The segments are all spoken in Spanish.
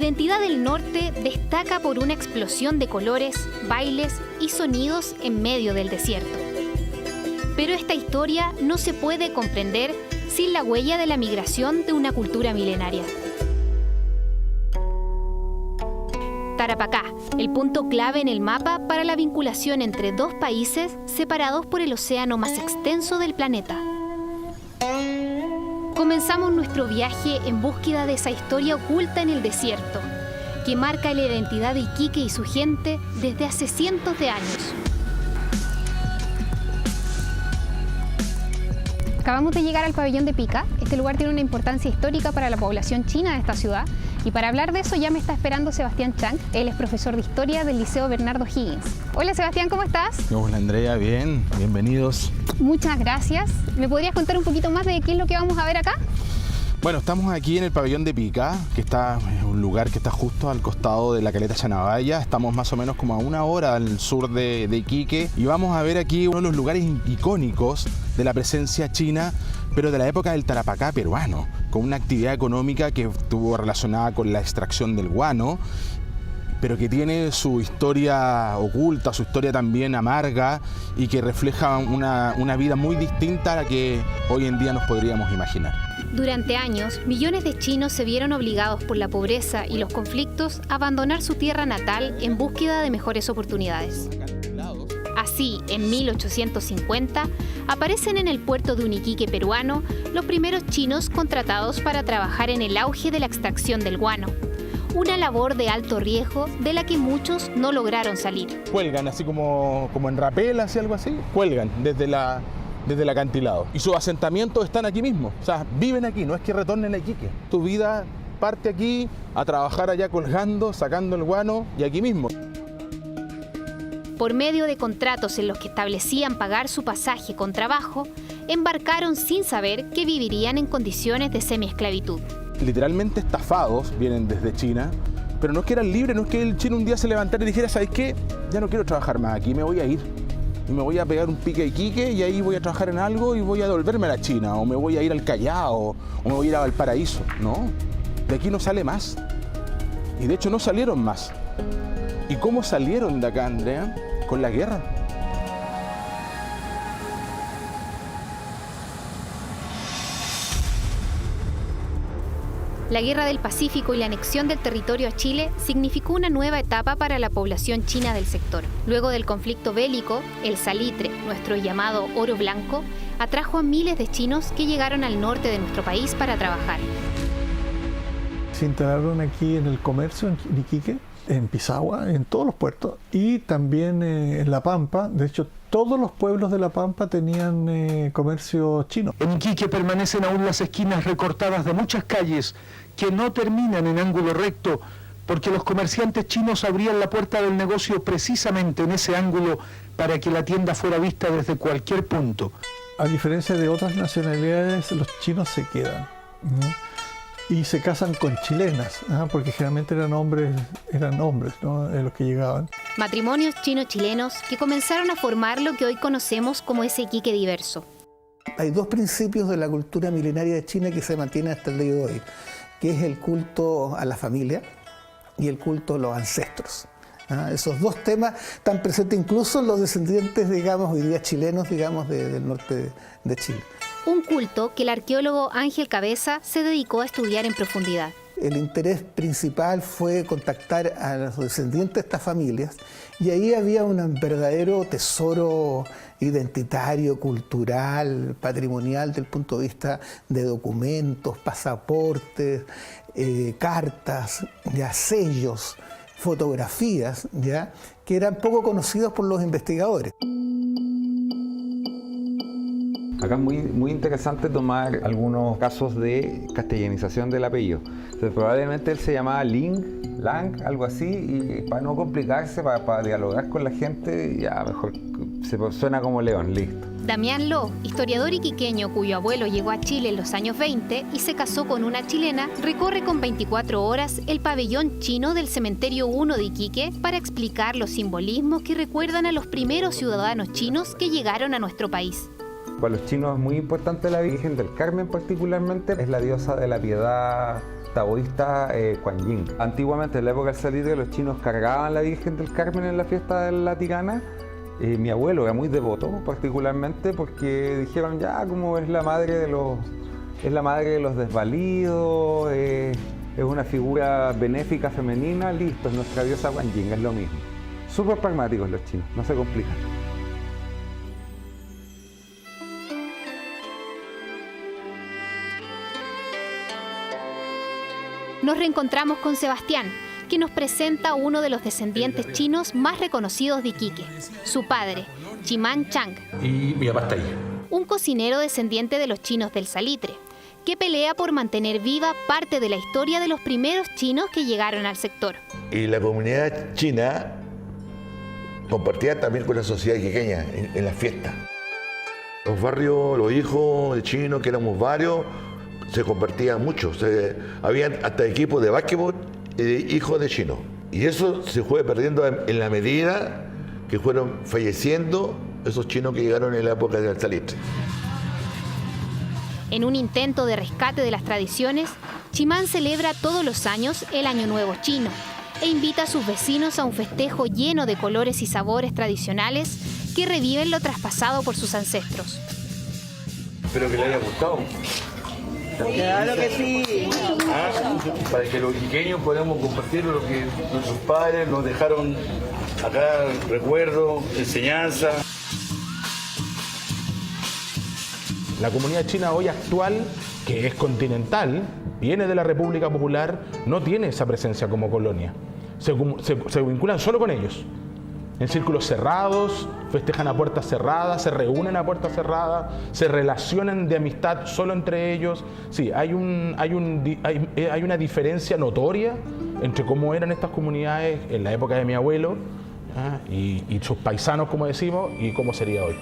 identidad del norte destaca por una explosión de colores, bailes y sonidos en medio del desierto. Pero esta historia no se puede comprender sin la huella de la migración de una cultura milenaria. Tarapacá, el punto clave en el mapa para la vinculación entre dos países separados por el océano más extenso del planeta. Comenzamos nuestro viaje en búsqueda de esa historia oculta en el desierto, que marca la identidad de Iquique y su gente desde hace cientos de años. Acabamos de llegar al pabellón de Pica. Este lugar tiene una importancia histórica para la población china de esta ciudad. Y para hablar de eso ya me está esperando Sebastián Chang. Él es profesor de Historia del Liceo Bernardo Higgins. Hola Sebastián, ¿cómo estás? Hola Andrea, bien, bienvenidos. Muchas gracias. ¿Me podrías contar un poquito más de qué es lo que vamos a ver acá? Bueno, estamos aquí en el pabellón de Pica, que está en un lugar que está justo al costado de la caleta Chanabaya. Estamos más o menos como a 1 hora al sur de Iquique y vamos a ver aquí uno de los lugares icónicos de la presencia china, pero de la época del Tarapacá peruano, con una actividad económica que estuvo relacionada con la extracción del guano, pero que tiene su historia oculta, su historia también amarga y que refleja una vida muy distinta a la que hoy en día nos podríamos imaginar. Durante años, millones de chinos se vieron obligados por la pobreza y los conflictos a abandonar su tierra natal en búsqueda de mejores oportunidades. Así, en 1850, aparecen en el puerto de un Iquique peruano los primeros chinos contratados para trabajar en el auge de la extracción del guano. Una labor de alto riesgo de la que muchos no lograron salir. Cuelgan así como en rapel, así algo así, cuelgan desde el acantilado. Y sus asentamientos están aquí mismo, o sea, viven aquí, no es que retornen a Iquique. Tu vida parte aquí, a trabajar allá colgando, sacando el guano y aquí mismo. Por medio de contratos en los que establecían pagar su pasaje con trabajo, embarcaron sin saber que vivirían en condiciones de semiesclavitud. Literalmente estafados, vienen desde China, pero no es que eran libres, no es que el chino un día se levantara y dijera, ¿sabes qué? Ya no quiero trabajar más aquí, me voy a ir. Y me voy a pegar un pique a Iquique y ahí voy a trabajar en algo y voy a devolverme a la China, o me voy a ir al Callao, o me voy a ir a Valparaíso. No, de aquí no sale más. Y de hecho no salieron más. ¿Y cómo salieron de acá, Andrea? Con la guerra. La Guerra del Pacífico y la anexión del territorio a Chile significó una nueva etapa para la población china del sector. Luego del conflicto bélico, el salitre, nuestro llamado oro blanco, atrajo a miles de chinos que llegaron al norte de nuestro país para trabajar. Se instalaron aquí en el comercio, en Iquique, en Pisagua, en todos los puertos, y también en La Pampa. De hecho, todos los pueblos de La Pampa tenían comercio chino. En Iquique permanecen aún las esquinas recortadas de muchas calles que no terminan en ángulo recto, porque los comerciantes chinos abrían la puerta del negocio precisamente en ese ángulo para que la tienda fuera vista desde cualquier punto. A diferencia de otras nacionalidades, los chinos se quedan, ¿no? Y se casan con chilenas, porque generalmente eran hombres, ¿no? Los que llegaban. Matrimonios chino-chilenos que comenzaron a formar lo que hoy conocemos como ese Iquique diverso. Hay dos principios de la cultura milenaria de China que se mantienen hasta el día de hoy, que es el culto a la familia y el culto a los ancestros. Esos dos temas están presentes incluso en los descendientes, digamos, hoy día chilenos, digamos, del norte de Chile. Un culto que el arqueólogo Ángel Cabeza se dedicó a estudiar en profundidad. El interés principal fue contactar a los descendientes de estas familias y ahí había un verdadero tesoro identitario, cultural, patrimonial, desde el punto de vista de documentos, pasaportes, cartas, ya, sellos, fotografías, ya, que eran poco conocidos por los investigadores. Acá es muy interesante tomar algunos casos de castellanización del apellido. Entonces, probablemente él se llamaba Lang, algo así, y para no complicarse, para dialogar con la gente, ya mejor suena como León, listo. Damián Lo, historiador iquiqueño cuyo abuelo llegó a Chile en los años 20 y se casó con una chilena, recorre con 24 horas el pabellón chino del Cementerio 1 de Iquique para explicar los simbolismos que recuerdan a los primeros ciudadanos chinos que llegaron a nuestro país. Para los chinos es muy importante la Virgen del Carmen particularmente, es la diosa de la piedad taoísta Kuan Yin. Antiguamente, en la época del salitre, los chinos cargaban a la Virgen del Carmen en la fiesta de la Ticana. Mi abuelo era muy devoto, particularmente, porque dijeron ya, como es la madre de los desvalidos, es una figura benéfica femenina, listo, es nuestra diosa Kuan Yin, es lo mismo. Súper pragmáticos los chinos, no se complican. Nos reencontramos con Sebastián, que nos presenta a uno de los descendientes chinos más reconocidos de Iquique, su padre, Chimán Chang. Y mi papá está ahí. Un cocinero descendiente de los chinos del salitre, que pelea por mantener viva parte de la historia de los primeros chinos que llegaron al sector. Y la comunidad china compartía también con la sociedad iquiqueña en las fiestas. Los barrios, los hijos de chinos, que éramos varios, se compartían mucho. Habían hasta equipos de básquetbol hijos de chinos. Y eso se fue perdiendo en la medida que fueron falleciendo esos chinos que llegaron en la época del salitre. En un intento de rescate de las tradiciones, Chimán celebra todos los años el Año Nuevo chino e invita a sus vecinos a un festejo lleno de colores y sabores tradicionales que reviven lo traspasado por sus ancestros. Espero que les haya gustado. Claro que sí. Para que los iquiqueños podamos compartir lo que nuestros padres nos dejaron acá, recuerdos, enseñanza. La comunidad china hoy actual, que es continental, viene de la República Popular, no tiene esa presencia como colonia. Se vinculan solo con ellos. En círculos cerrados, festejan a puertas cerradas, se reúnen a puertas cerradas, se relacionan de amistad solo entre ellos. Sí, hay una diferencia notoria entre cómo eran estas comunidades en la época de mi abuelo y sus paisanos, como decimos, y cómo sería hoy.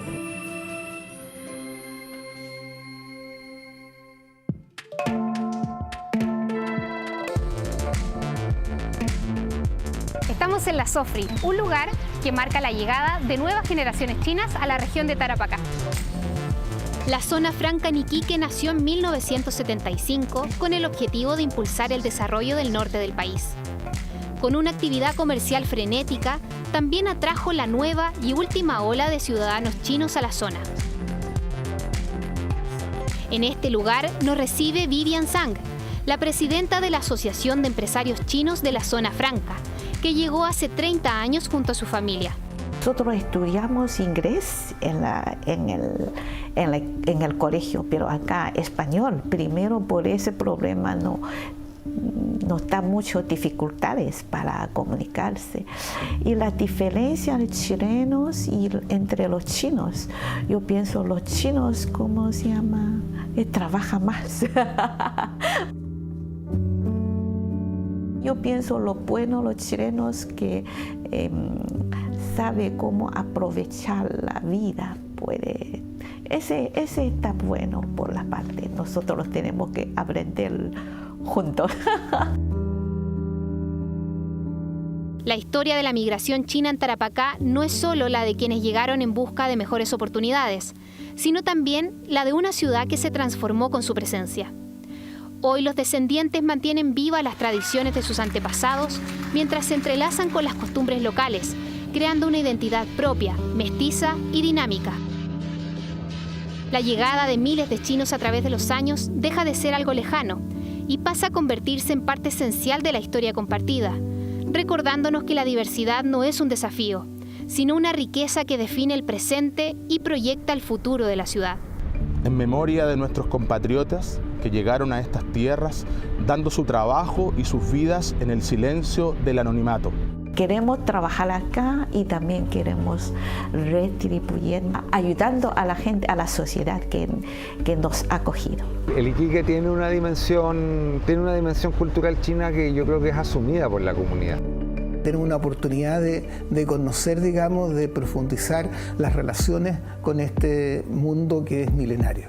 Estamos en La Sofri, un lugar que marca la llegada de nuevas generaciones chinas a la región de Tarapacá. La zona franca en Iquique nació en 1975 con el objetivo de impulsar el desarrollo del norte del país. Con una actividad comercial frenética, también atrajo la nueva y última ola de ciudadanos chinos a la zona. En este lugar nos recibe Vivian Zhang, la presidenta de la Asociación de Empresarios Chinos de la Zona Franca, que llegó hace 30 años junto a su familia. Nosotros estudiamos inglés en el colegio, pero acá español. Primero por ese problema nos da muchas dificultades para comunicarse. Y la diferencia de chilenos y entre los chinos, yo pienso los chinos, ¿cómo se llama? Trabajan más. Yo pienso lo bueno los chilenos que sabe cómo aprovechar la vida. Ese está bueno por la parte. Nosotros los tenemos que aprender juntos. La historia de la migración china en Tarapacá no es solo la de quienes llegaron en busca de mejores oportunidades, sino también la de una ciudad que se transformó con su presencia. Hoy los descendientes mantienen vivas las tradiciones de sus antepasados mientras se entrelazan con las costumbres locales, creando una identidad propia, mestiza y dinámica. La llegada de miles de chinos a través de los años deja de ser algo lejano y pasa a convertirse en parte esencial de la historia compartida, recordándonos que la diversidad no es un desafío, sino una riqueza que define el presente y proyecta el futuro de la ciudad. En memoria de nuestros compatriotas que llegaron a estas tierras dando su trabajo y sus vidas en el silencio del anonimato. Queremos trabajar acá y también queremos retribuir, ayudando a la gente, a la sociedad que nos ha acogido. El Iquique tiene una dimensión cultural china que yo creo que es asumida por la comunidad. Tenemos una oportunidad de conocer, digamos, de profundizar las relaciones con este mundo que es milenario.